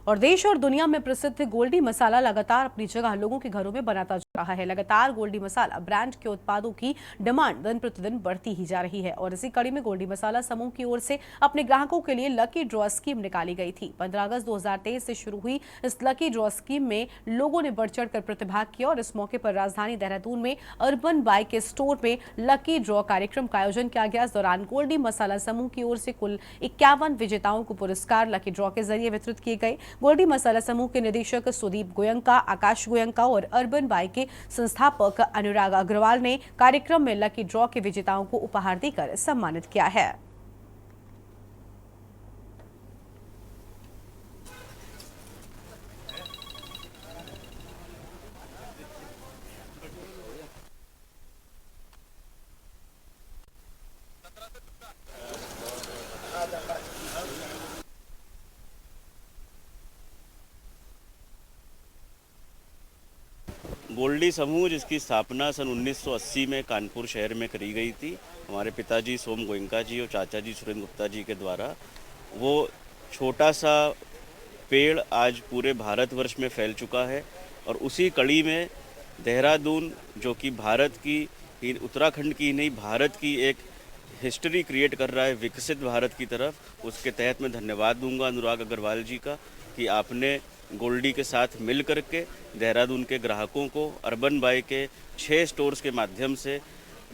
और देश और दुनिया में प्रसिद्ध गोल्डी मसाला लगातार अपनी जगह लोगों के घरों में बनाता जा रहा है। लगातार गोल्डी मसाला ब्रांड के उत्पादों की डिमांड दिन प्रतिदिन बढ़ती ही जा रही है और इसी कड़ी में गोल्डी मसाला समूह की ओर से अपने ग्राहकों के लिए लकी ड्रॉ स्कीम निकाली गई थी। 15 अगस्त 2023 से शुरू हुई इस लकी ड्रॉ स्कीम में लोगों ने बढ़ चढ़कर प्रतिभाग किया और इस मौके पर राजधानी देहरादून में अर्बन बाई के स्टोर में लकी ड्रॉ कार्यक्रम का आयोजन किया गया। इस दौरान गोल्डी मसाला समूह की ओर से कुल 51 विजेताओं को पुरस्कार लकी ड्रॉ के जरिए वितरित किए गए। गोल्डी मसाला समूह के निदेशक सुदीप गोयंका, आकाश गोयंका और अर्बन बाई के संस्थापक अनुराग अग्रवाल ने कार्यक्रम में लकी ड्रॉ के विजेताओं को उपहार देकर सम्मानित किया है। गोल्डी समूह जिसकी स्थापना सन 1980 में कानपुर शहर में करी गई थी, हमारे पिताजी सोम गोयंका जी और चाचा जी सुरेंद्र गुप्ता जी के द्वारा, वो छोटा सा पेड़ आज पूरे भारतवर्ष में फैल चुका है। और उसी कड़ी में देहरादून, जो कि भारत की उत्तराखंड की नहीं भारत की एक हिस्ट्री क्रिएट कर रहा है विकसित भारत की तरफ, उसके तहत मैं धन्यवाद दूंगा अनुराग अग्रवाल जी का कि आपने गोल्डी के साथ मिल करके देहरादून के ग्राहकों को अर्बन बाई के 6 स्टोर्स के माध्यम से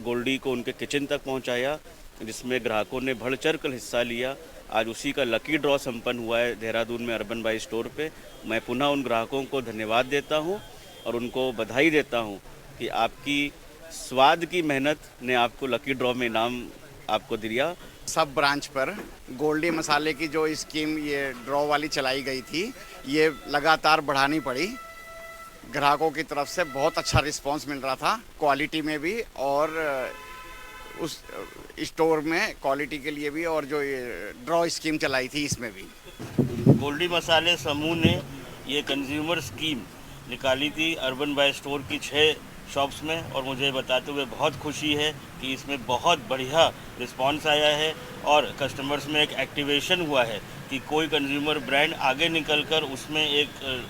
गोल्डी को उनके किचन तक पहुंचाया, जिसमें ग्राहकों ने बढ़ चढ़ कर हिस्सा लिया। आज उसी का लकी ड्रॉ संपन्न हुआ है देहरादून में अर्बन बाई स्टोर पे। मैं पुनः उन ग्राहकों को धन्यवाद देता हूं और उनको बधाई देता हूं कि आपकी स्वाद की मेहनत ने आपको लकी ड्रॉ में इनाम आपको दिया। सब ब्रांच पर गोल्डी मसाले की जो स्कीम ये ड्रॉ वाली चलाई गई थी, ये लगातार बढ़ानी पड़ी। ग्राहकों की तरफ से बहुत अच्छा रिस्पांस मिल रहा था, क्वालिटी में भी और उस स्टोर में क्वालिटी के लिए भी, और जो ये ड्रॉ स्कीम चलाई थी इसमें भी। गोल्डी मसाले समूह ने ये कंज्यूमर स्कीम निकाली थी अर्बन बाई स्टोर की 6 शॉप्स में, और मुझे बताते हुए बहुत खुशी है कि इसमें बहुत बढ़िया रिस्पांस आया है और कस्टमर्स में एक एक्टिवेशन हुआ है कि कोई कंज्यूमर ब्रांड आगे निकलकर उसमें एक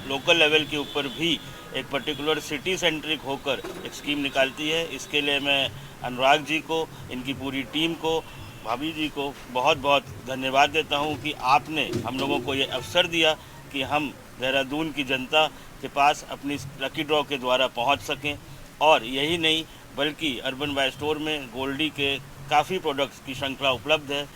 लोकल लेवल के ऊपर भी एक पर्टिकुलर सिटी सेंट्रिक होकर एक स्कीम निकालती है। इसके लिए मैं अनुराग जी को, इनकी पूरी टीम को, भाभी जी को बहुत बहुत धन्यवाद देता हूं कि आपने हम लोगों को ये अवसर दिया कि हम देहरादून की जनता के पास अपनी लकी ड्रॉ के द्वारा पहुंच सकें। और यही नहीं बल्कि अर्बन बाई स्टोर में गोल्डी के काफ़ी प्रोडक्ट्स की श्रृंखला उपलब्ध है।